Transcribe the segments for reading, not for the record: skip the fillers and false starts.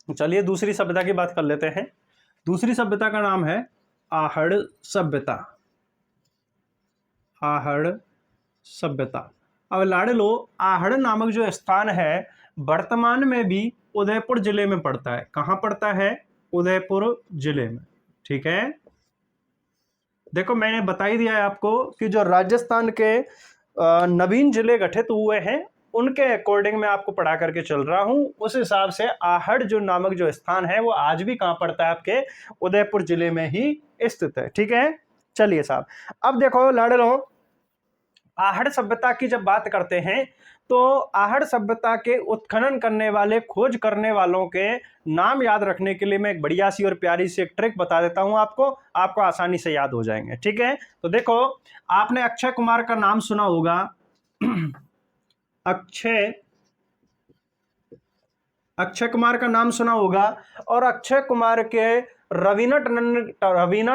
चलिए दूसरी सभ्यता की बात कर लेते हैं। दूसरी सभ्यता का नाम है आहड़ सभ्यता। आहड़ सभ्यता। अब लाडलो, आहड़ नामक जो स्थान है वर्तमान में भी उदयपुर जिले में पड़ता है। कहाँ पड़ता है? उदयपुर जिले में। ठीक है, देखो मैंने बता ही दिया है आपको कि जो राजस्थान के नवीन जिले गठित हुए हैं उनके अकॉर्डिंग मैं आपको पढ़ा करके चल रहा हूं। उस हिसाब से आहड़ जो नामक जो स्थान है वो आज भी कहां पड़ता है? आपके उदयपुर जिले में ही स्थित है। ठीक है, चलिए साहब, अब देखो लाडलो, आहड़ सभ्यता की जब बात करते हैं तो आहड़ सभ्यता के उत्खनन करने वाले, खोज करने वालों के नाम याद रखने के लिए मैं एक बढ़िया सी और प्यारी सी एक ट्रिक बता देता हूं आपको आसानी से याद हो जाएंगे। ठीक है, तो देखो आपने अक्षय कुमार का नाम सुना होगा। अक्षय कुमार का नाम सुना होगा, और अक्षय कुमार के रवीना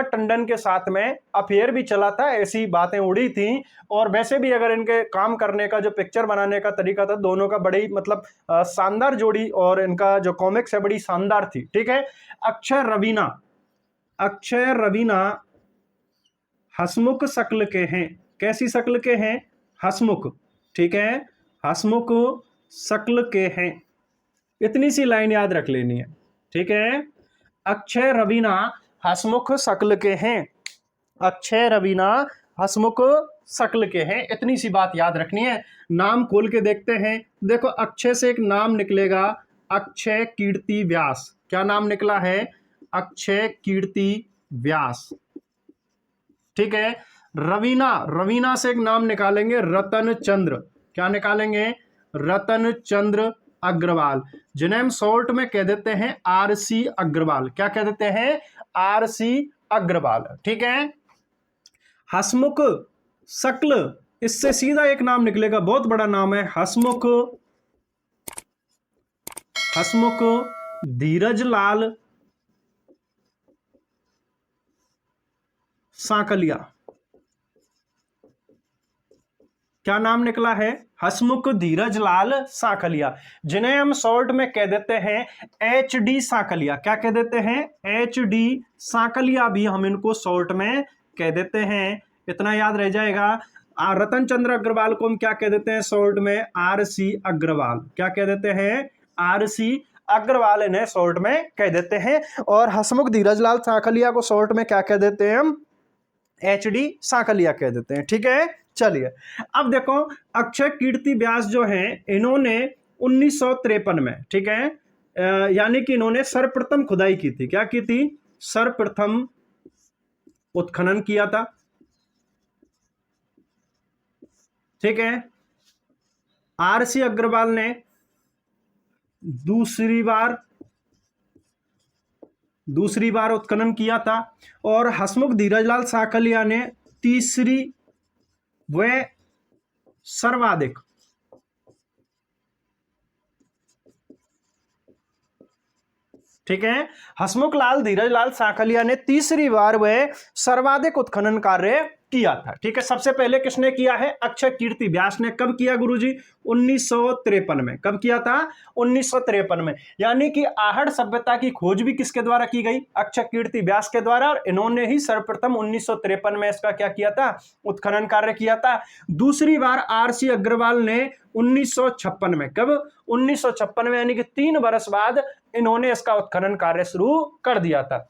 टंडन के साथ में अफेयर भी चला था, ऐसी बातें उड़ी थी। और वैसे भी अगर इनके काम करने का जो पिक्चर बनाने का तरीका था, दोनों का बड़ी मतलब शानदार जोड़ी, और इनका जो कॉमिक्स है बड़ी शानदार थी। ठीक है, अक्षय रवीना हसमुख शक्ल के हैं। कैसी शक्ल के हैं? हसमुख। ठीक है, हसमुख शक्ल के हैं। इतनी सी लाइन याद रख लेनी है। ठीक है, अक्षय रवीना हसमुख शक्ल के हैं। अक्षय रवीना हसमुख शक्ल के हैं, इतनी सी बात याद रखनी है। नाम खोल के देखते हैं। देखो अक्षय से एक नाम निकलेगा, अक्षय कीर्ति व्यास। क्या नाम निकला है? अक्षय कीर्ति व्यास। ठीक है, रवीना से एक नाम निकालेंगे, रतन चंद्र। क्या निकालेंगे? रतन चंद्र अग्रवाल, जिन्हें हम शॉर्ट में कह देते हैं आरसी अग्रवाल। क्या कह देते हैं? आरसी अग्रवाल। ठीक है, हसमुख शक्ल, इससे सीधा एक नाम निकलेगा, बहुत बड़ा नाम है, हसमुख धीरजलाल सांकलिया। क्या नाम निकला है? हसमुख धीरजलाल सांकलिया, जिन्हें हम शॉर्ट में कह देते हैं HD सांकलिया। क्या कह देते हैं? HD सांकलिया भी हम इनको शॉर्ट में कह देते हैं। इतना याद रह जाएगा। रतन चंद्र अग्रवाल को हम क्या कह देते हैं शॉर्ट में? RC अग्रवाल। क्या कह देते हैं? RC अग्रवाल इन्हें शॉर्ट में कह देते हैं। और हसमुख धीरजलाल सांकलिया को शॉर्ट में क्या कह देते हैं हम? HD सांकलिया कह देते हैं। ठीक है, चलिए अब देखो अक्षय कीर्ति व्यास जो है, इन्होंने 1953 में, ठीक है, यानी कि इन्होंने सर्वप्रथम खुदाई की थी। क्या की थी? सर्वप्रथम उत्खनन किया था। ठीक है, RC अग्रवाल ने दूसरी बार उत्खनन किया था, और हसमुख धीरजलाल सांकलिया ने तीसरी व सर्वाधिक। ठीक है, हसमुख लाल धीरजलाल सांकलिया ने तीसरी बार वह सर्वाधिक उत्खनन कार्य किया था। ठीक है, सबसे पहले किसने किया है? अक्षय कीर्ति व्यास ने। कब किया गुरुजी? 1953 में। कब किया था? 1953 में। यानी कि आहड़ सभ्यता की खोज भी किसके द्वारा की गई? अक्षय कीर्ति व्यास के द्वारा, और इन्होंने ही सर्वप्रथम 1953 में इसका क्या किया था? उत्खनन कार्य किया था। दूसरी बार RC अग्रवाल ने 1956 में। कब? 1956 में, यानी कि 3 वर्ष बाद इन्होंने इसका उत्खनन कार्य शुरू कर दिया था।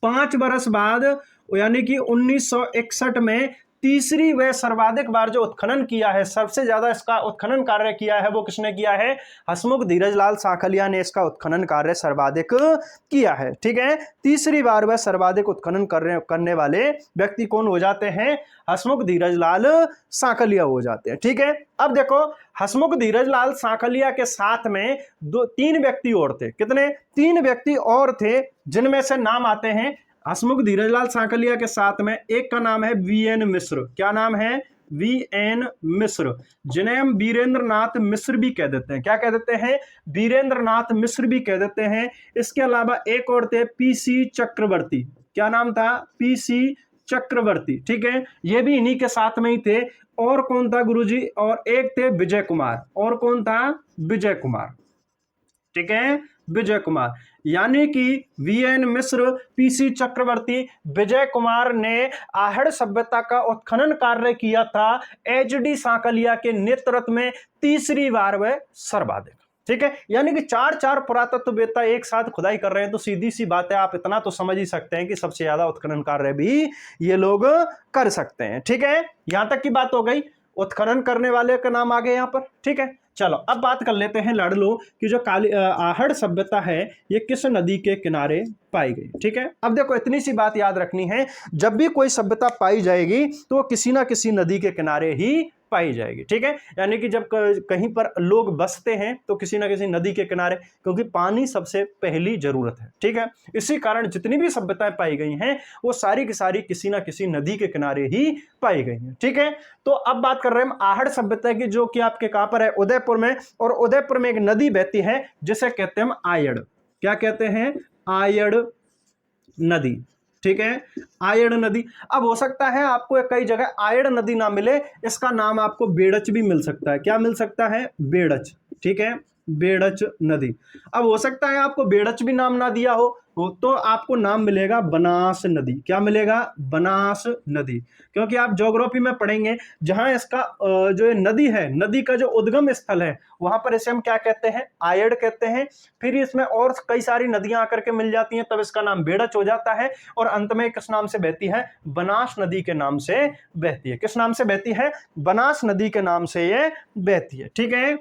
5 वर्ष बाद यानी कि 1961 में तीसरी व सर्वाधिक बार जो उत्खनन किया है, सबसे ज्यादा इसका उत्खनन कार्य किया है, वो किसने किया है? हसमुख धीरजलाल सांकलिया ने इसका उत्खनन कार्य सर्वाधिक किया है। ठीक है, तीसरी बार वह सर्वाधिक उत्खनन करने वाले व्यक्ति कौन हो जाते हैं? हसमुख धीरजलाल सांकलिया हो जाते हैं। ठीक है, अब देखो हसमुख धीरजलाल सांकलिया के साथ में 3 व्यक्ति और थे। कितने? 3 व्यक्ति और थे, जिनमें से नाम आते हैं हसमुख धीरजलाल सांकलिया के साथ में। एक का नाम है VN मिश्र। क्या नाम है? VN मिश्र, जिन्हें हम वीरेंद्र नाथ मिश्र भी कह देते हैं। क्या कह देते हैं? वीरेंद्र नाथ मिश्र भी कह देते हैं। इसके अलावा एक और थे PC चक्रवर्ती। क्या नाम था? PC चक्रवर्ती। ठीक है, ये भी इन्हीं के साथ में ही थे। और कौन था गुरुजी? और एक थे विजय कुमार। और कौन था? विजय कुमार। ठीक है, विजय कुमार, यानी कि वीएन मिश्र, पीसी चक्रवर्ती, विजय कुमार ने आहड़ सभ्यता का उत्खनन कार्य किया था एचडी सांकलिया के नेतृत्व में तीसरी बार वह सर्वाधिक। ठीक है, यानी कि चार पुरातत्ववेत्ता एक साथ खुदाई कर रहे हैं, तो सीधी सी बात है, आप इतना तो समझ ही सकते हैं कि सबसे ज्यादा उत्खनन कार्य भी ये लोग कर सकते हैं। ठीक है, यहां तक की बात हो गई, उत्खनन करने वाले का नाम आ गया यहां पर। ठीक है, चलो अब बात कर लेते हैं लाडलो कि जो आहड़ सभ्यता है ये किस नदी के किनारे पाई गई। ठीक है, अब देखो इतनी सी बात याद रखनी है, जब भी कोई सभ्यता पाई जाएगी तो वो किसी ना किसी नदी के किनारे ही पाई जाएगी। ठीक है, यानी कि जब कहीं पर लोग बसते हैं तो किसी ना किसी नदी के किनारे, क्योंकि पानी सबसे पहली जरूरत है। ठीक है, इसी कारण जितनी भी सभ्यताएं पाई गई हैं वो सारी की सारी किसी ना किसी नदी के किनारे ही पाई गई हैं। ठीक है, तो अब बात कर रहे हैं हम आहड़ सभ्यता की, जो कि आपके कहां पर है, उदयपुर में, और उदयपुर में एक नदी बहती है जिसे कहते हैं हम आयड़। क्या कहते हैं? आयड़ नदी। ठीक है, आयड़ नदी। अब हो सकता है आपको कई जगह आयड़ नदी ना मिले, इसका नाम आपको बेड़च भी मिल सकता है। क्या मिल सकता है? बेड़च। ठीक है, बेड़च नदी। अब हो सकता है आपको बेड़च भी नाम ना दिया हो, तो आपको नाम मिलेगा बनास नदी। क्या मिलेगा? बनास नदी। क्योंकि आप ज्योग्राफी में पढ़ेंगे, जहां इसका जो ये नदी है, नदी का जो उद्गम स्थल है, वहां पर इसे हम क्या कहते हैं? आयड़ कहते हैं। फिर इसमें और कई सारी नदियां आकर के मिल जाती हैं, तब इसका नाम बेड़च हो जाता है, और अंत में किस नाम से बहती है? बनास नदी के नाम से बहती है। किस नाम से बहती है? बनास नदी के नाम से ये बहती है। ठीक है,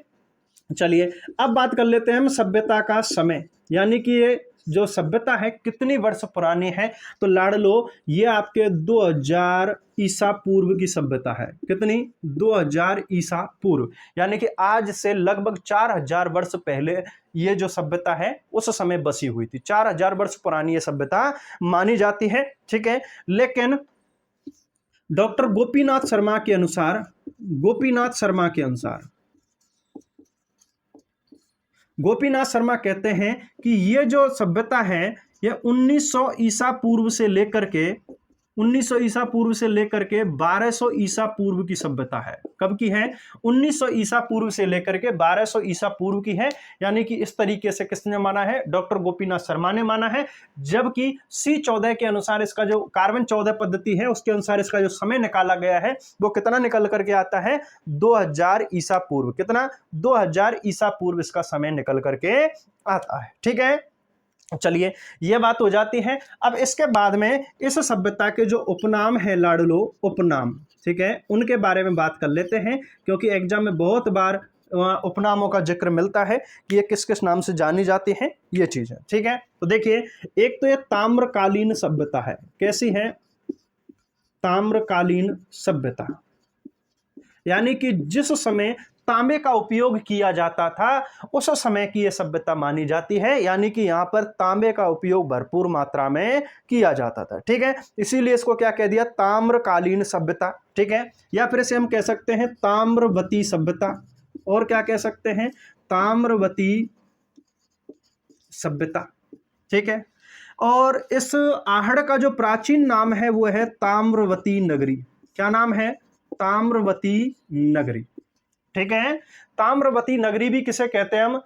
चलिए अब बात कर लेते हैं हम सभ्यता का समय, यानी कि ये जो सभ्यता है कितनी वर्ष पुरानी है। तो लाडलो ये आपके 2000 ईसा पूर्व की सभ्यता है। कितनी? 2000 ईसा पूर्व, यानी कि आज से लगभग 4000 वर्ष पहले ये जो सभ्यता है उस समय बसी हुई थी। 4000 वर्ष पुरानी ये सभ्यता मानी जाती है। ठीक है, लेकिन डॉक्टर गोपीनाथ शर्मा के अनुसार, गोपीनाथ शर्मा कहते हैं कि ये जो सभ्यता है ये 1900 ईसा पूर्व से लेकर के 1200 ईसा पूर्व की सभ्यता है। कब की है? 1900 ईसा पूर्व से लेकर के 1200 ईसा पूर्व की है। यानी कि इस तरीके से किसने माना है? डॉक्टर गोपीनाथ शर्मा ने माना है। जबकि C14 के अनुसार, इसका जो कार्बन 14 पद्धति है उसके अनुसार इसका जो समय निकाला गया है वो कितना निकल करके आता है? 2000 ईसा पूर्व। कितना? 2000 ईसा पूर्व इसका समय निकल करके आता है। ठीक है, चलिए ये बात हो जाती है। अब इसके बाद में इस सभ्यता के जो उपनाम है लाडलो, उपनाम, ठीक है, उनके बारे में बात कर लेते हैं, क्योंकि एग्जाम में बहुत बार उपनामों का जिक्र मिलता है कि ये किस किस नाम से जानी जाती हैं ये चीजें। ठीक है, तो देखिए, एक तो ये ताम्रकालीन सभ्यता है। कैसी है? ताम्रकालीन सभ्यता, यानी कि जिस समय तांबे का उपयोग किया जाता था उस समय की यह सभ्यता मानी जाती है। यानी कि यहां पर तांबे का उपयोग भरपूर मात्रा में किया जाता था। ठीक है, इसीलिए इसको क्या कह दिया? ताम्रकालीन सभ्यता। ठीक है, या फिर इसे हम कह सकते हैं ताम्रवती सभ्यता, और क्या कह सकते हैं? ताम्रवती सभ्यता। ठीक है, और इस आहड़ का जो प्राचीन नाम है वो है ताम्रवती नगरी। क्या नाम है? ताम्रवती नगरी। ठीक है, ताम्रवती नगरी भी किसे कहते हैं हम?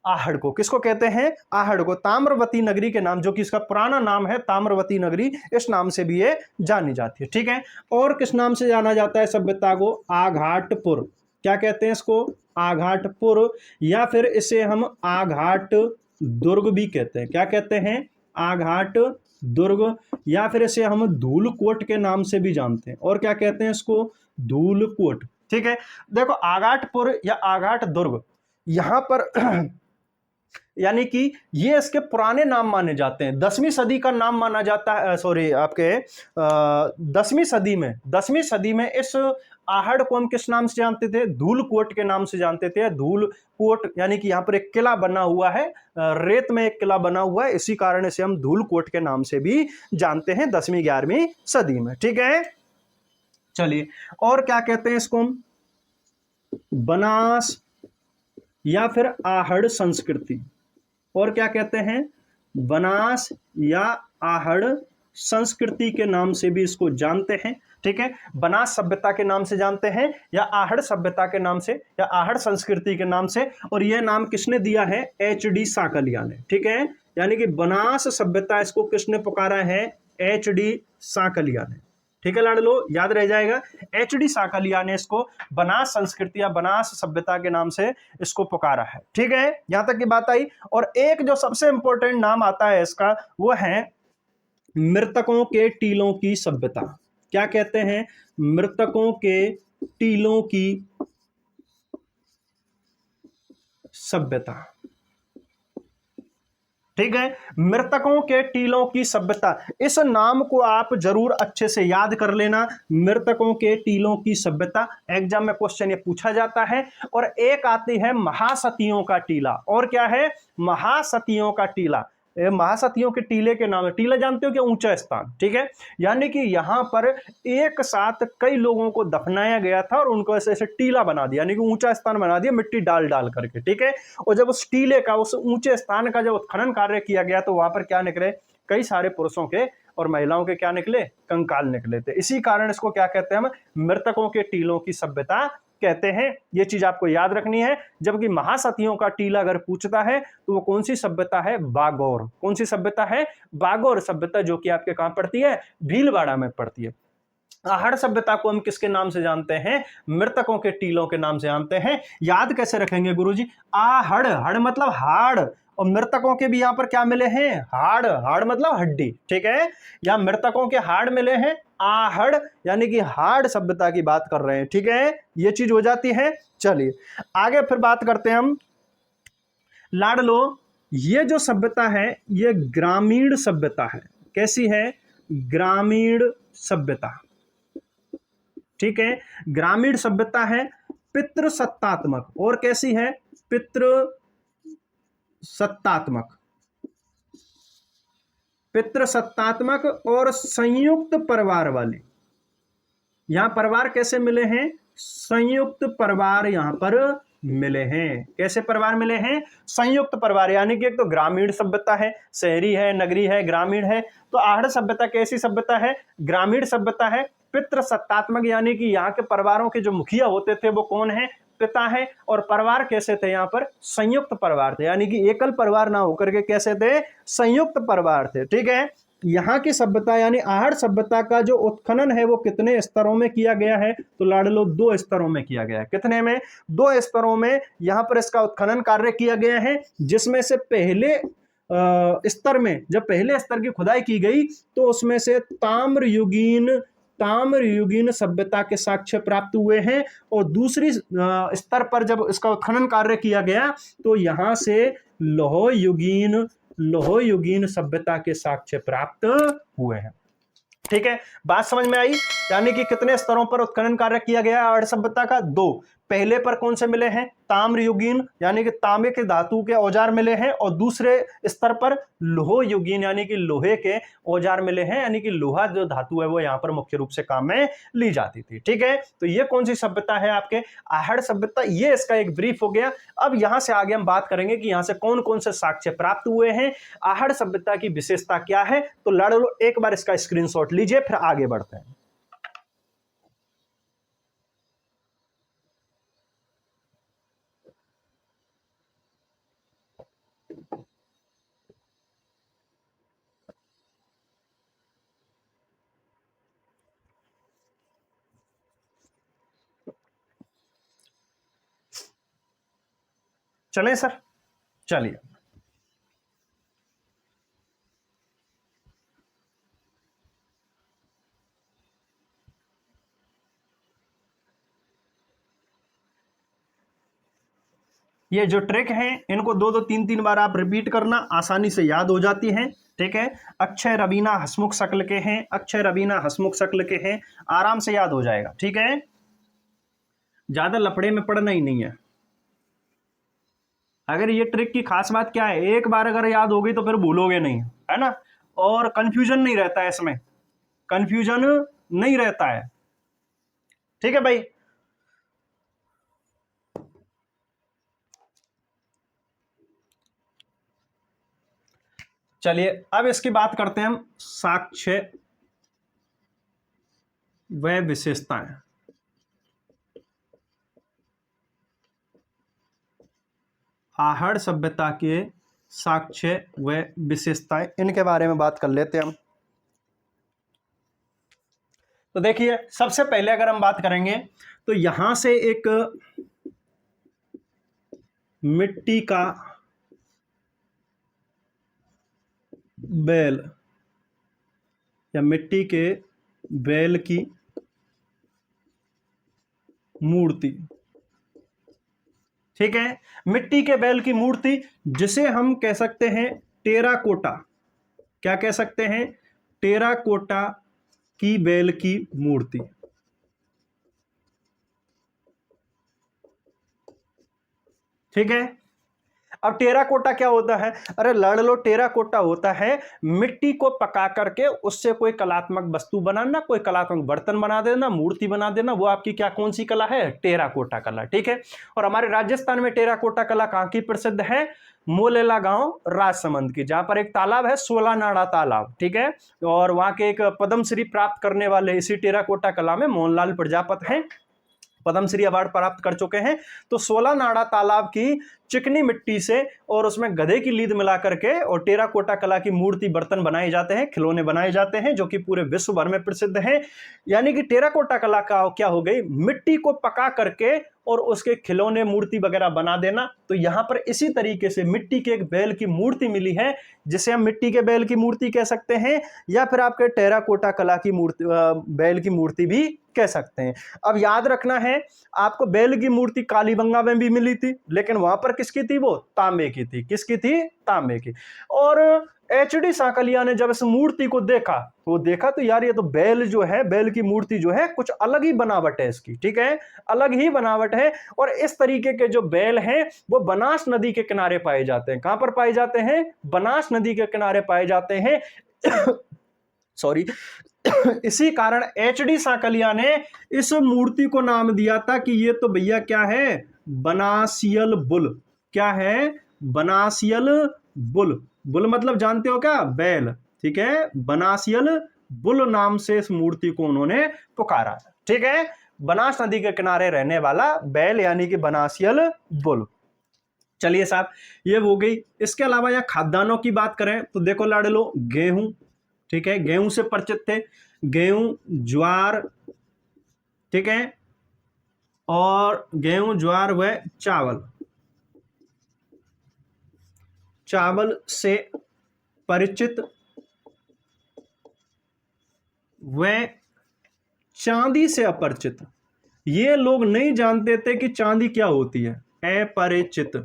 आहड़ को। किसको कहते हैं? आहड़ को। ताम्रवती नगरी के नाम, जो कि इसका पुराना नाम है ताम्रवती नगरी, इस नाम से भी ये जानी जाती है। ठीक है, और किस नाम से जाना जाता है सभ्यता को? आघाटपुर। क्या कहते हैं इसको? आघाटपुर, या फिर इसे हम आघाट दुर्ग भी कहते हैं। क्या कहते हैं? आघाट दुर्ग, या फिर इसे हम धूलकोट के नाम से भी जानते हैं। और क्या कहते हैं इसको? धूलकोट। ठीक है, देखो आघाटपुर या आघाट दुर्ग, यहां पर यानी कि ये इसके पुराने नाम माने जाते हैं। 10वीं सदी का नाम माना जाता है, सॉरी आपके 10वीं सदी में इस आहड़ को हम किस नाम से जानते थे? धूलकोट के नाम से जानते थे। धूलकोट, यानी कि यहाँ पर एक किला बना हुआ है, रेत में एक किला बना हुआ है, इसी कारण इसे हम धूलकोट के नाम से भी जानते हैं 10वीं 11वीं सदी में। ठीक है, चलिए, और क्या कहते हैं इसको हम? बनास या फिर आहड़ संस्कृति। और क्या कहते हैं? बनास या आहड़ संस्कृति के नाम से भी इसको जानते हैं, ठीक है। बनास सभ्यता के नाम से जानते हैं, या आहड़ सभ्यता के नाम से, या आहड़ संस्कृति के नाम से। और यह नाम किसने दिया है? एच.डी. साकलिया ने, ठीक है। यानी कि बनास सभ्यता इसको किसने पुकारा है? एच.डी. साकलिया ने, ठीक है लाडलो, याद रह जाएगा। एच.डी. साकलिया ने इसको बनास संस्कृति या बनास सभ्यता के नाम से इसको पुकारा है, ठीक है। यहां तक की बात आई। और एक जो सबसे इंपॉर्टेंट नाम आता है इसका, वो है मृतकों के टीलों की सभ्यता। क्या कहते हैं? मृतकों के टीलों की सभ्यता, ठीक है। मृतकों के टीलों की सभ्यता, इस नाम को आप जरूर अच्छे से याद कर लेना। मृतकों के टीलों की सभ्यता, एग्जाम में क्वेश्चन ये पूछा जाता है। और एक आती है महासतियों का टीला। और क्या है? महासतियों का टीला। महासतियों के टीले के नाम है। टीला जानते हो क्या? ऊंचा स्थान, ठीक है। यानी कि यहां पर एक साथ कई लोगों को दफनाया गया था और उनको ऐसे ऐसे टीला बना दिया, यानी कि ऊंचा स्थान बना दिया मिट्टी डाल डाल करके, ठीक है। और जब उस टीले का, उस ऊंचे स्थान का जब उत्खनन कार्य किया गया तो वहां पर क्या निकले? कई सारे पुरुषों के और महिलाओं के क्या निकले? कंकाल निकले थे। इसी कारण इसको क्या कहते हैं हम? मृतकों के टीलों की सभ्यता कहते हैं। ये चीज आपको याद रखनी है। जबकि महासतियों का टीला अगर पूछता है तो वो कौन सी सभ्यता है? बागौर। कौन सी सभ्यता है? बागौर सभ्यता, जो कि आपके कहां पड़ती है? भीलवाड़ा में पड़ती है। आहड़ सभ्यता को हम किसके नाम से जानते हैं? मृतकों के टीलों के नाम से जानते हैं। याद कैसे रखेंगे गुरुजी? आहड़, हड़ मतलब हाड़, और मृतकों के भी यहां पर क्या मिले हैं? हाड़। हाड़ मतलब हड्डी, ठीक है। यहां मृतकों के हाड़ मिले हैं, आहड़ यानी कि हाड़ सभ्यता की बात कर रहे हैं, ठीक है। ये चीज हो जाती है। चलिए आगे फिर बात करते हैं हम लाडलो। ये जो सभ्यता है ये ग्रामीण सभ्यता है। कैसी है? ग्रामीण सभ्यता, ठीक है। ग्रामीण सभ्यता है पितृसत्तात्मक। और कैसी है? पितृसत्तात्मक। पितृसत्तात्मक और संयुक्त परिवार वाली। यहां परिवार कैसे मिले हैं? संयुक्त परिवार यहां पर मिले हैं। कैसे परिवार मिले हैं? संयुक्त परिवार। यानी कि एक तो ग्रामीण सभ्यता है, शहरी है, नगरी है, ग्रामीण है। तो आहड़ सभ्यता कैसी सभ्यता है? ग्रामीण सभ्यता है। पितृसत्तात्मक यानी कि यहाँ के परिवारों के जो मुखिया होते थे वो कौन है? पिता है। और परिवार कैसे थे? यहाँ पर संयुक्त परिवार थे, यानी कि एकल परिवार ना होकर के कैसे थे? संयुक्त परिवार थे, ठीक है। यहाँ की सभ्यता यानी आहड़ सभ्यता का जो उत्खनन है वो कितने स्तरों में किया गया है? तो लाडलो 2 स्तरों में किया गया है। कितने में? 2 स्तरों में यहाँ पर इसका उत्खनन कार्य किया गया है। जिसमें से पहले स्तर में, जब पहले स्तर की खुदाई की गई तो उसमें से ताम्रयुगीन सभ्यता के साक्ष्य प्राप्त हुए हैं। और दूसरी स्तर पर जब इसका उत्खनन कार्य किया गया तो यहां से लोहयुगीन सभ्यता के साक्ष्य प्राप्त हुए हैं, ठीक है। बात समझ में आई? यानी कि कितने स्तरों पर उत्खनन कार्य किया गया आहड़ सभ्यता का? 2। पहले पर कौन से मिले हैं? ताम्रयुगीन यानी कि तांबे के धातु के औजार मिले हैं। और दूसरे स्तर पर लोहयुगीन यानी कि लोहे के औजार मिले हैं। यानी कि लोहा जो धातु है वो यहाँ पर मुख्य रूप से काम में ली जाती थी, ठीक है। तो ये कौन सी सभ्यता है? आपके आहड़ सभ्यता। ये इसका एक ब्रीफ हो गया। अब यहां से आगे हम बात करेंगे कि यहां से कौन कौन से साक्ष्य प्राप्त हुए हैं, आहड़ सभ्यता की विशेषता क्या है। तो लाडलो एक बार इसका स्क्रीनशॉट लीजिए, फिर आगे बढ़ते हैं। चलें सर? चलिए ये जो ट्रिक है इनको 2-2 3-3 बार आप रिपीट करना, आसानी से याद हो जाती हैं, ठीक है। अक्षय रवीना हसमुख शक्ल के हैं, अक्षय रवीना हसमुख शक्ल के हैं, आराम से याद हो जाएगा, ठीक है। ज्यादा लफड़े में पड़ना ही नहीं है। अगर ये ट्रिक की खास बात क्या है, एक बार अगर याद हो गई तो फिर भूलोगे नहीं, है ना। और कंफ्यूजन नहीं रहता है इसमें, कंफ्यूजन नहीं रहता है, ठीक है भाई। चलिए अब इसकी बात करते हैं हम, साक्ष्य व विशेषताएं। आहड़ सभ्यता के साक्ष्य व विशेषताएं, इनके बारे में बात कर लेते हैं हम। तो देखिए सबसे पहले अगर हम बात करेंगे तो यहां से एक मिट्टी का बैल या मिट्टी के बैल की मूर्ति, ठीक है, मिट्टी के बैल की मूर्ति, जिसे हम कह सकते हैं टेराकोटा। क्या कह सकते हैं? टेराकोटा की बैल की मूर्ति। ठीक है। अब टेराकोटा क्या होता है? अरे लड़ लो, टेराकोटा होता है मिट्टी को पका करके उससे कोई कलात्मक वस्तु बनाना, कोई कलात्मक बर्तन बना देना, मूर्ति बना देना, वो आपकी क्या कौन सी कला है? टेराकोटा कला। ठीक है। और हमारे राजस्थान में टेराकोटा कला कहां की प्रसिद्ध है? मोलेला गांव राजसमंद की, जहां पर एक तालाब है, 16 नाड़ा तालाब। ठीक है। और वहां के एक पद्मश्री प्राप्त करने वाले इसी टेराकोटा कला में मोहनलाल प्रजापत हैं, पद्मश्री अवार्ड प्राप्त कर चुके हैं। तो 16 नाड़ा तालाब की चिकनी मिट्टी से और उसमें गधे की लीद मिला करके और टेराकोटा कला की मूर्ति बर्तन बनाए जाते हैं, खिलौने बनाए जाते हैं, जो कि पूरे विश्व भर में प्रसिद्ध हैं। यानी कि टेराकोटा कला का क्या हो गई? मिट्टी को पका करके और उसके खिलौने मूर्ति वगैरह बना देना। तो यहां पर इसी तरीके से मिट्टी के एक बैल की मूर्ति मिली है, जिसे हम मिट्टी के बैल की मूर्ति कह सकते हैं, या फिर आपके टेराकोटा कला की मूर्ति, बैल की मूर्ति भी कह सकते हैं। अब याद रखना है आपको, बैल की मूर्ति कालीबंगा में भी मिली थी, लेकिन वहां पर किसकी थी? वो तांबे की थी। किसकी थी? तांबे की। और एचडी सांकलिया ने जब इस मूर्ति को देखा तो देखा तो यार ये तो बैल जो है, बैल की मूर्ति जो है कुछ अलग ही बनावट है इसकी। ठीक है, अलग ही बनावट है। और इस तरीके के जो बैल हैं वो बनास नदी के किनारे पाए जाते हैं। कहां पर पाए जाते हैं? बनास नदी के किनारे पाए जाते हैं। सॉरी। इसी कारण एचडी सांकलिया ने इस मूर्ति को नाम दिया था कि ये तो भैया क्या है? बनासियल बुल। क्या है? बनासियल बुल। बुल मतलब जानते हो क्या? बैल। ठीक है, बनासियल बुल नाम से इस मूर्ति को उन्होंने पुकारा। ठीक है, बनास नदी के किनारे रहने वाला बैल यानी कि बनासियल बुल। चलिए साहब, ये हो गई। इसके अलावा यहां खाद्यान्नों की बात करें तो देखो लाडलो, गेहूं, ठीक है, गेहूं से परिचित थे। गेहूं, ज्वार, ठीक है, और गेहूं, ज्वार व चावल, चावल से परिचित व चांदी से अपरिचित। ये लोग नहीं जानते थे कि चांदी क्या होती है। अपरिचित।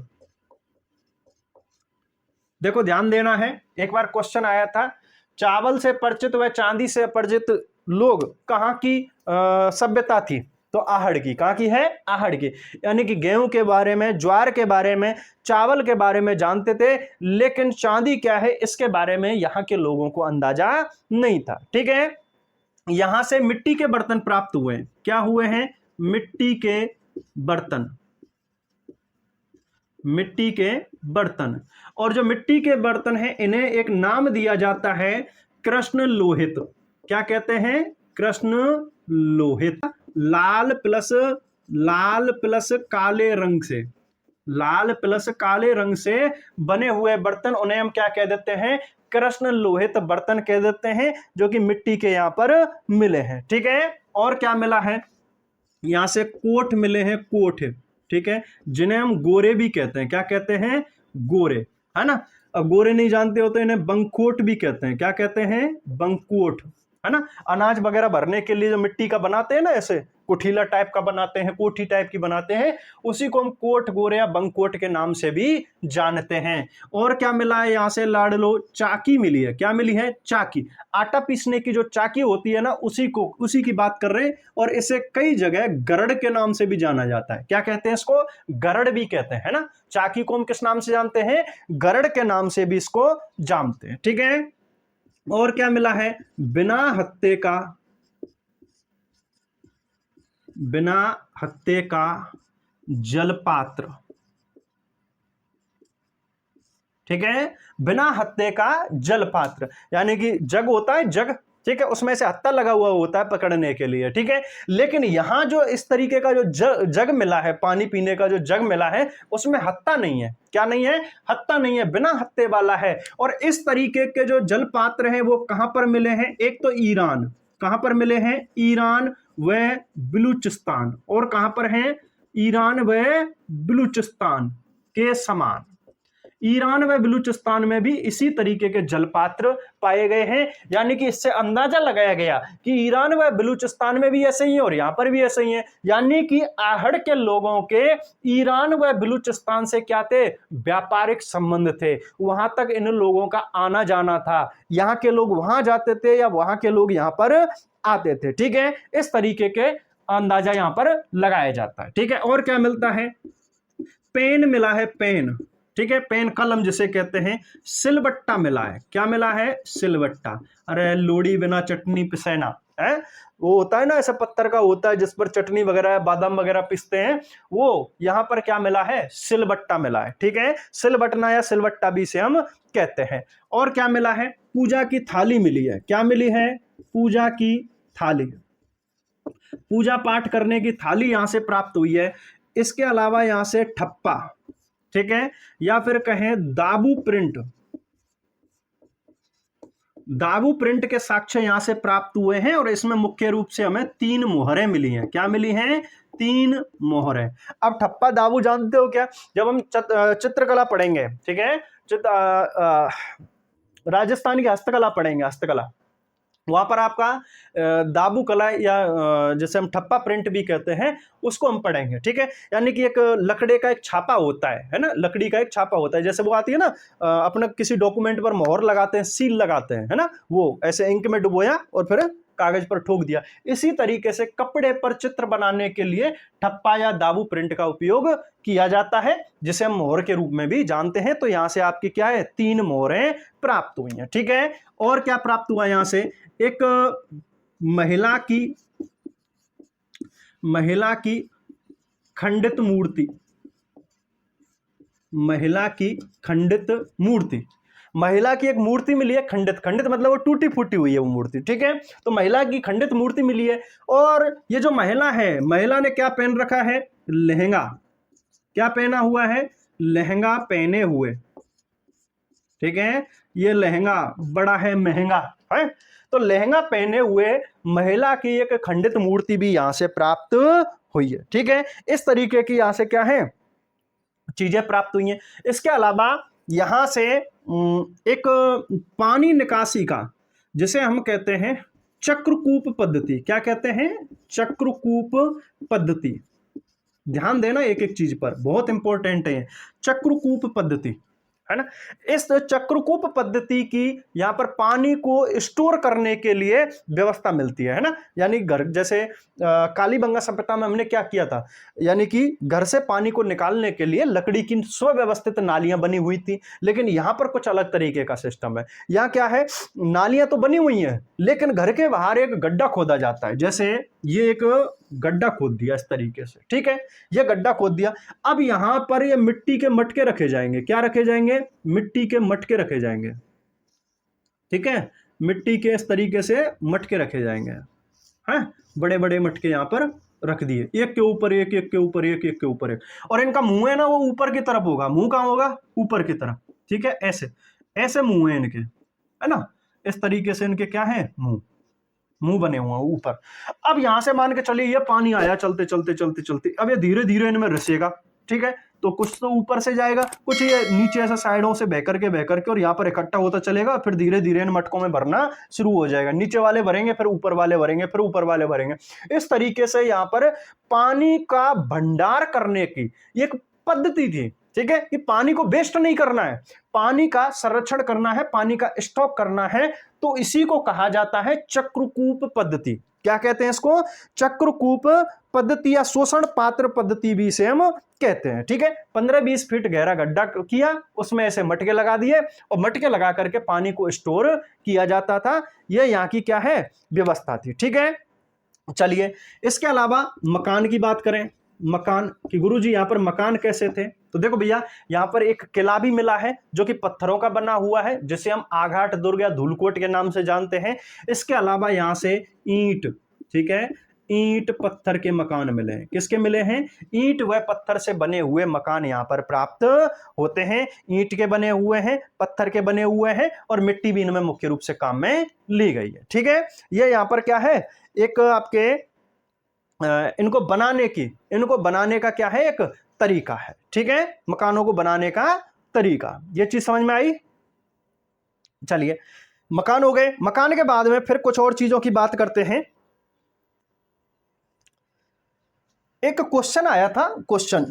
देखो ध्यान देना है, एक बार क्वेश्चन आया था, चावल से परिचित व चांदी से अपरिचित लोग कहां की सभ्यता थी? तो आहड़ की। कहां की है? आहड़ की। यानी कि गेहूं के बारे में, ज्वार के बारे में, चावल के बारे में जानते थे, लेकिन चांदी क्या है इसके बारे में यहां के लोगों को अंदाजा नहीं था। ठीक है। यहां से मिट्टी के बर्तन प्राप्त हुए हैं। क्या हुए हैं? मिट्टी के बर्तन। मिट्टी के बर्तन। और जो मिट्टी के बर्तन हैं इन्हें एक नाम दिया जाता है कृष्ण लोहित। क्या कहते हैं? कृष्ण लोहित। लाल प्लस काले रंग से, लाल प्लस काले रंग से बने हुए बर्तन, उन्हें हम क्या कह देते हैं? कृष्ण लोहित बर्तन कह देते हैं, जो कि मिट्टी के यहां पर मिले हैं। ठीक है। और क्या मिला है? यहां से कोठ मिले हैं, कोठ। ठीक है, जिन्हें हम गोरे भी कहते हैं। क्या कहते हैं? गोरे, है ना। अब गोरे नहीं जानते हो तो इन्हें बंकोट भी कहते हैं। क्या कहते हैं? बंकोट, है ना। अनाज वगैरह भरने के लिए जो मिट्टी का बनाते हैं ना, ऐसे कुठीला टाइप का बनाते हैं, कोठी टाइप की बनाते हैं, उसी को हम कोट, गोरे या बंकोट के नाम से भी जानते हैं। और क्या मिला है यहां से लाडलो? चाकी मिली है। क्या मिली है? चाकी। आटा पीसने की जो चाकी होती है ना, उसी की बात कर रहे हैं। और इसे कई जगह गरड़ के नाम से भी जाना जाता है। क्या कहते हैं इसको? गरड़ भी कहते हैं, है ना। चाकी को हम किस नाम से जानते हैं? गरड़ के नाम से भी इसको जानते हैं। ठीक है। और क्या मिला है? बिना हत्ते का जलपात्र। ठीक है, बिना हत्थे का जल पात्र, यानी कि जग होता है जग, ठीक है, उसमें से हत्था लगा हुआ होता है पकड़ने के लिए, ठीक है। लेकिन यहां जो इस तरीके का जो जग मिला है, पानी पीने का जो जग मिला है, उसमें हत्था नहीं है। क्या नहीं है? हत्था नहीं है, बिना हत्थे वाला है। और इस तरीके के जो जल पात्र हैं वो कहां पर मिले हैं? एक तो ईरान, कहां पर मिले हैं? ईरान व बलूचिस्तान। और कहां पर हैं? ईरान व बलूचिस्तान के समान। ईरान व बलूचिस्तान में भी इसी तरीके के जलपात्र पाए गए हैं। यानी कि इससे अंदाजा लगाया गया कि ईरान व बलूचिस्तान में भी ऐसे ही है और यहां पर भी ऐसे ही है। यानी कि आहड़ के लोगों के ईरान व बलूचिस्तान से क्या थे? व्यापारिक संबंध थे। वहां तक इन लोगों का आना जाना था। यहां के लोग वहां जाते थे या वहां के लोग यहां पर आते थे। ठीक है, इस तरीके के अंदाजा यहां पर लगाया जाता है। ठीक है, और क्या मिलता है? पेन मिला है, पेन। ठीक है, पेन कलम जिसे कहते हैं। सिलबट्टा मिला है। क्या मिला है? सिलबट्टा। अरे लोड़ी बिना चटनी पिसेना है, वो होता है ना ऐसा पत्थर का होता है जिस पर चटनी वगैरह बादाम वगैरह पिसते हैं, वो यहां पर क्या मिला है? सिलबट्टा मिला है। ठीक है, सिलबटना या सिलबट्टा भी से हम कहते हैं। और क्या मिला है? पूजा की थाली मिली है। क्या मिली है? पूजा की थाली, पूजा पाठ करने की थाली यहां से प्राप्त हुई है। इसके अलावा यहां से ठप्पा, ठीक है, या फिर कहें दाबू प्रिंट, दाबू प्रिंट के साक्ष्य यहां से प्राप्त हुए हैं। और इसमें मुख्य रूप से हमें 3 मोहरें मिली हैं। क्या मिली हैं? 3 मोहरें। अब ठप्पा दाबू जानते हो क्या? जब हम चित्रकला पढ़ेंगे, ठीक है, राजस्थान की हस्तकला पढ़ेंगे, हस्तकला, वहां पर आपका दाबू कला या जैसे हम ठप्पा प्रिंट भी कहते हैं, उसको हम पढ़ेंगे। ठीक है, यानी कि एक लकड़े का एक छापा होता है ना, लकड़ी का एक छापा होता है। जैसे वो आती है ना, अपने किसी डॉक्यूमेंट पर मोहर लगाते हैं, सील लगाते हैं, है ना, वो ऐसे इंक में डुबोया और फिर कागज पर ठोक दिया। इसी तरीके से कपड़े पर चित्र बनाने के लिए ठप्पा या दाबू प्रिंट का उपयोग किया जाता है, जिसे हम मोहर के रूप में भी जानते हैं। तो यहां से आपकी क्या है? 3 मोहरें प्राप्त हुई हैं। ठीक है, और क्या प्राप्त हुआ यहां से? एक महिला की खंडित मूर्ति, महिला की खंडित मूर्ति, महिला की एक मूर्ति मिली है। खंडित, खंडित मतलब वो टूटी फूटी हुई है वो मूर्ति। ठीक है, तो महिला की खंडित मूर्ति मिली है। और ये जो महिला है, महिला ने क्या पहन रखा है? लहंगा। क्या पहना हुआ है? लहंगा पहने हुए। ठीक है, ये लहंगा बड़ा है महंगा है, तो लहंगा पहने हुए महिला की एक खंडित मूर्ति भी यहां से प्राप्त हुई है। ठीक है, इस तरीके की यहां से क्या है? चीजें प्राप्त हुई हैं। इसके अलावा यहां से एक पानी निकासी का, जिसे हम कहते हैं चक्रकूप पद्धति। क्या कहते हैं? चक्रकूप पद्धति। ध्यान देना एक एक चीज पर, बहुत इंपॉर्टेंट है। चक्रकूप पद्धति है ना, इस चक्रकूप पद्धति की यहां पर पानी को स्टोर करने के लिए व्यवस्था मिलती है ना। यानी घर, जैसे कालीबंगा सभ्यता में हमने क्या किया था, यानी कि घर से पानी को निकालने के लिए लकड़ी की सुव्यवस्थित नालियां बनी हुई थी। लेकिन यहां पर कुछ अलग तरीके का सिस्टम है। यहां क्या है? नालियां तो बनी हुई हैं, लेकिन घर के बाहर एक गड्ढा खोदा जाता है। जैसे ये एक गड्ढा खोद दिया इस तरीके से, ठीक है, ये गड्ढा खोद दिया। अब यहां पर ये मिट्टी के मटके रखे जाएंगे। क्या रखे जाएंगे? मिट्टी के मटके रखे जाएंगे। ठीक है, मिट्टी के इस तरीके से मटके रखे जाएंगे, हैं, बड़े बड़े मटके यहां पर रख दिए, एक के ऊपर एक, एक के ऊपर एक, एक के ऊपर एक। और इनका मुंह है ना, वो ऊपर की तरफ होगा। मुंह कहां होगा? ऊपर की तरफ। ठीक है, ऐसे ऐसे मुंह है इनके, है ना, इस तरीके से इनके क्या है? मुंह बने हुए हैं ऊपर। अब यहां से मान के चलिए ये पानी आया चलते चलते चलते चलते, अब ये धीरे धीरे इनमें रिसेगा। ठीक है, तो कुछ तो ऊपर से जाएगा, कुछ ये नीचे ऐसा साइडों से बह करके और यहाँ पर इकट्ठा होता चलेगा। फिर धीरे धीरे इन मटकों में भरना शुरू हो जाएगा। नीचे वाले भरेंगे, फिर ऊपर वाले भरेंगे, फिर ऊपर वाले भरेंगे। इस तरीके से यहाँ पर पानी का भंडार करने की एक पद्धति थी। ठीक है, कि पानी को वेस्ट नहीं करना है, पानी का संरक्षण करना है, पानी का स्टॉक करना है। तो इसी को कहा जाता है चक्रकूप पद्धति। क्या कहते हैं इसको? चक्रकूप पद्धति या शोषण पात्र पद्धति भी से हम कहते हैं। ठीक है, 15-20 फीट गहरा गड्ढा किया, उसमें ऐसे मटके लगा दिए और मटके लगा करके पानी को स्टोर किया जाता था। यह यहाँ की क्या है? व्यवस्था थी। ठीक है, चलिए इसके अलावा मकान की बात करें। मकान कि गुरुजी यहाँ पर मकान कैसे थे। तो देखो भैया यहाँ पर एक किला भी मिला है जो कि पत्थरों का बना हुआ है, जिसे हम आघाट दुर्ग या धूलकोट के नाम से जानते हैं। इसके अलावा यहाँ से ईंट, ठीक है, ईंट पत्थर के मकान मिले हैं। किसके मिले हैं? ईंट व पत्थर से बने हुए मकान यहाँ पर प्राप्त होते हैं। ईंट के बने हुए हैं, पत्थर के बने हुए हैं, और मिट्टी भी इनमें मुख्य रूप से काम में ली गई है। ठीक है, ये यहाँ पर क्या है, एक आपके इनको बनाने का क्या है, एक तरीका है। ठीक है, मकानों को बनाने का तरीका, ये चीज समझ में आई। चलिए, मकान हो गए। मकान के बाद में फिर कुछ और चीजों की बात करते हैं। एक क्वेश्चन आया था, क्वेश्चन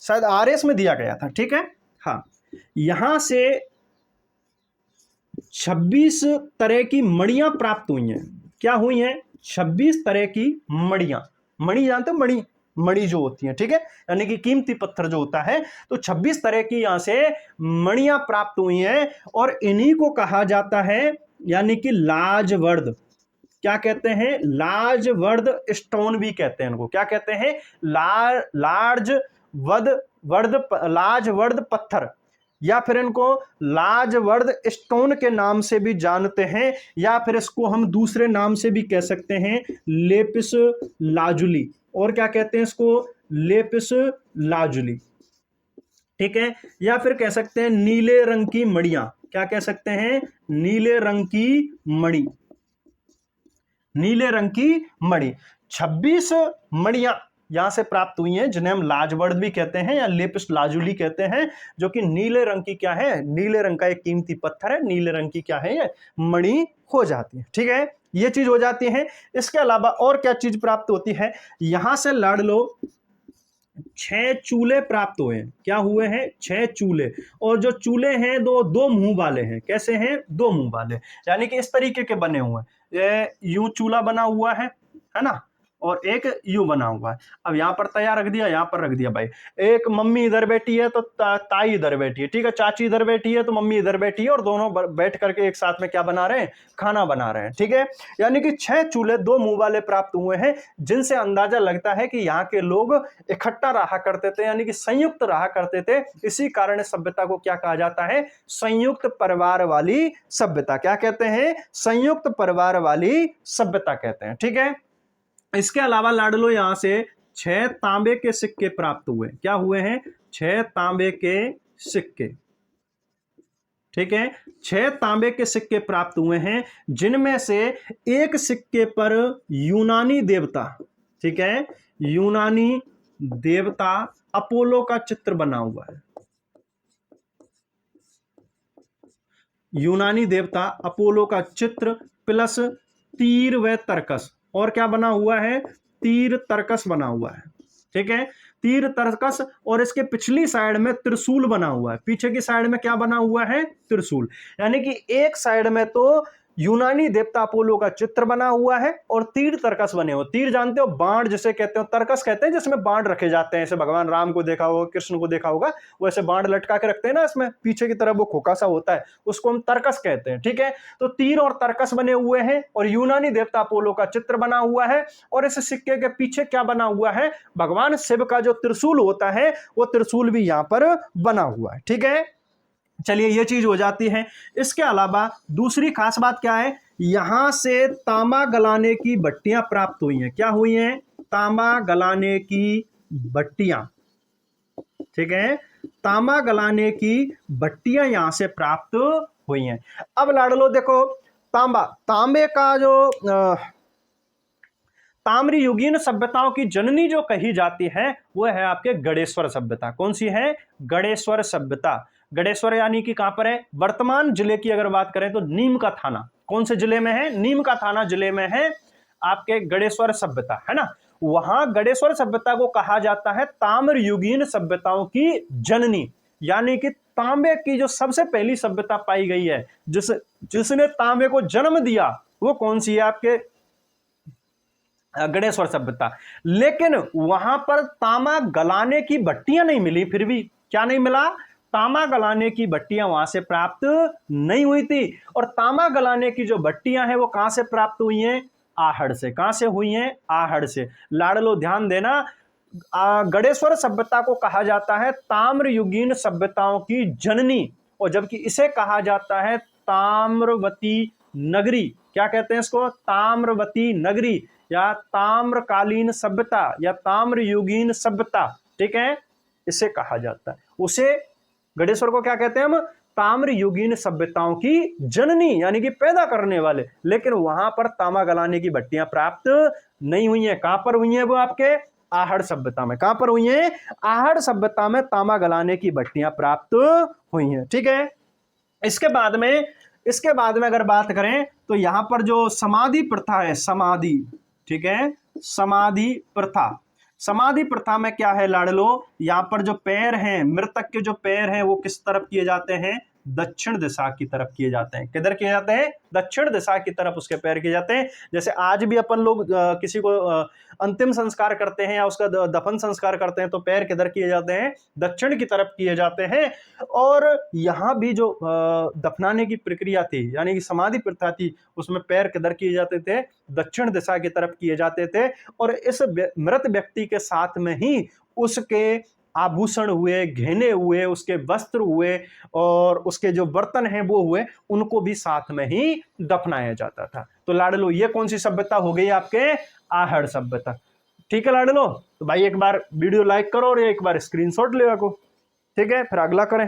शायद आरएस में दिया गया था। ठीक है, हाँ, यहां से 26 तरह की मणियां प्राप्त हुई हैं। क्या हुई हैं? 26 तरह की मणियां। मणि जानते हो? मणि जो होती है, ठीक है, यानी कि कीमती पत्थर जो होता है। तो 26 तरह की यहां से मणियां प्राप्त हुई हैं, और इन्हीं को कहा जाता है यानी कि लाजवर्द। क्या कहते हैं? लाजवर्द स्टोन भी कहते हैं इनको। क्या कहते हैं? लाजवर्द पत्थर, या फिर इनको लाजवर्द स्टोन के नाम से भी जानते हैं, या फिर इसको हम दूसरे नाम से भी कह सकते हैं, लेपिस लाजुली। और क्या कहते हैं इसको? Lapis lazuli. ठीक है, या फिर कह सकते हैं नीले रंग की मणियां। क्या कह सकते हैं? नीले रंग की मणि। नीले रंग की मणि 26 मणियां यहां से प्राप्त हुई हैं, जिन्हें हम लाजवर्द भी कहते हैं या लेपिस लाजुली कहते हैं, जो कि नीले रंग की क्या है? नीले रंग का एक कीमती पत्थर है। नीले रंग की क्या है? ये मणि हो जाती है। ठीक है, ये चीज हो जाती है। इसके अलावा और क्या चीज प्राप्त होती है? यहां से लाड़ लो 6 चूल्हे प्राप्त हुए हैं। क्या हुए हैं? 6 चूल्हे। और जो चूल्हे हैं दो मुंह वाले हैं। कैसे हैं? 2 मुंह वाले, यानी कि इस तरीके के बने हुए हैं। ये यूं चूल्हा बना हुआ है ना, और एक यूं बना हुआ है। अब यहां पर तैयार रख दिया, यहां पर रख दिया भाई। एक मम्मी इधर बैठी है तो ताई इधर बैठी है, ठीक है, चाची इधर बैठी है तो मम्मी इधर बैठी है, और दोनों बैठ करके एक साथ में क्या बना रहे हैं? खाना बना रहे हैं। ठीक है, यानी कि 6 चूल्हे 2 मुंह वाले प्राप्त हुए हैं, जिनसे अंदाजा लगता है कि यहाँ के लोग इकट्ठा रहा करते थे, यानी कि संयुक्त रहा करते थे। इसी कारण सभ्यता को क्या कहा जाता है? संयुक्त परिवार वाली सभ्यता। क्या कहते हैं? संयुक्त परिवार वाली सभ्यता कहते हैं। ठीक है, इसके अलावा लाडलो यहां से 6 तांबे के सिक्के प्राप्त हुए। क्या हुए हैं? 6 तांबे के सिक्के। ठीक है, 6 तांबे के सिक्के प्राप्त हुए हैं, जिनमें से एक सिक्के पर यूनानी देवता, ठीक है, यूनानी देवता अपोलो का चित्र बना हुआ है। यूनानी देवता अपोलो का चित्र प्लस तीर व तर्कस। और क्या बना हुआ है? तीर तर्कस बना हुआ है। ठीक है, तीर तर्कस, और इसके पिछली साइड में त्रिशूल बना हुआ है। पीछे की साइड में क्या बना हुआ है? त्रिशूल। यानी कि एक साइड में तो यूनानी देवता अपोलो का चित्र बना हुआ है, और तीर तर्कस बने हो। तीर जानते हो? बाण जिसे कहते हो। तर्कस कहते हैं जिसमें बाण रखे जाते हैं। ऐसे भगवान राम को देखा होगा, कृष्ण को देखा होगा, वो ऐसे बाण लटका के रखते हैं ना, इसमें पीछे की तरफ वो खोखा सा होता है, उसको हम तर्कस कहते हैं। ठीक है, तो तीर और तर्कस बने हुए हैं, और यूनानी देवता अपोलो का चित्र बना हुआ है। और इस सिक्के के पीछे क्या बना हुआ है? भगवान शिव का जो त्रिशूल होता है, वो त्रिशूल भी यहां पर बना हुआ है। ठीक है, चलिए, ये चीज हो जाती है। इसके अलावा दूसरी खास बात क्या है? यहां से तांबा गलाने की भट्टियां प्राप्त हुई हैं। क्या हुई हैं? तांबा गलाने की भट्टियां। ठीक है, तांबा गलाने की भट्टियां यहां से प्राप्त हुई हैं। अब लाडलो देखो, तांबे का जो ताम्र युगीन सभ्यताओं की जननी जो कही जाती है, वो है आपके गणेश्वर सभ्यता। कौन सी है? गणेश्वर सभ्यता। गणेश्वर यानी कि कहां पर है? वर्तमान जिले की अगर बात करें तो नीम का थाना। कौन से जिले में है? नीम का थाना जिले में है आपके गणेश्वर सभ्यता, है ना। वहां गणेश्वर सभ्यता को कहा जाता है ताम्र युगीन सभ्यताओं की जननी, यानी कि तांबे की जो सबसे पहली सभ्यता पाई गई है, जिसने तांबे को जन्म दिया, वो कौन सी है? आपके गणेश्वर सभ्यता। लेकिन वहां पर तांबा गलाने की भट्टियां नहीं मिली। फिर भी क्या नहीं मिला? तांबा गलाने की भट्टियां वहां से प्राप्त नहीं हुई थी। और तांबा गलाने की जो भट्टियां हैं वो कहां से प्राप्त हुई हैं? आहड़ से। कहां से हुई हैं? आहड़ से। लाडलो ध्यान देना, गणेश्वर सभ्यता को कहा जाता है ताम्रयुगीन सभ्यताओं की जननी, और जबकि इसे कहा जाता है ताम्रवती नगरी। क्या कहते हैं इसको? ताम्रवती नगरी या ताम्रकालीन सभ्यता या ताम्रयुगीन सभ्यता, ठीक है, इसे कहा जाता है। उसे गणेश्वर को क्या कहते हैं हम? ताम्रयुगीन सभ्यताओं की जननी, यानी कि पैदा करने वाले। लेकिन वहां पर तांबा गलाने की भट्टियां प्राप्त नहीं हुई हैं। कहां पर हुई हैं वो? आपके आहड़ सभ्यता में। कहां पर हुई हैं? आहड़ सभ्यता में तांबा गलाने की भट्टियां प्राप्त हुई हैं, ठीक है। इसके बाद में अगर बात करें तो यहां पर जो समाधि प्रथा है, समाधि, ठीक है, समाधि प्रथा, समाधि प्रथा में क्या है लाडलो? यहां पर जो पैर हैं, मृतक के जो पैर हैं वो किस तरफ किए जाते हैं? दक्षिण दिशा की तरफ किए जाते हैं। किधर किए जाते हैं? दक्षिण दिशा की तरफ उसके पैर किए जाते हैं। जैसे आज भी अपन लोग किसी को अंतिम संस्कार करते हैं या उसका दफन संस्कार करते हैं तो पैर किधर किए जाते हैं? दक्षिण की तरफ किए जाते हैं। और यहां भी जो दफनाने की प्रक्रिया थी, यानी कि समाधि प्रथा थी, उसमें पैर किधर किए जाते थे? दक्षिण दिशा की तरफ किए जाते थे। और इस मृत व्यक्ति के साथ में ही उसके आभूषण हुए, गहने हुए, उसके वस्त्र हुए और उसके जो बर्तन हैं वो हुए, उनको भी साथ में ही दफनाया जाता था। तो लाडलो ये कौन सी सभ्यता हो गई? आपके आहड़ सभ्यता, ठीक है लाडलो। तो भाई एक बार वीडियो लाइक करो और एक बार स्क्रीनशॉट ले रखो, ठीक है, फिर अगला करें।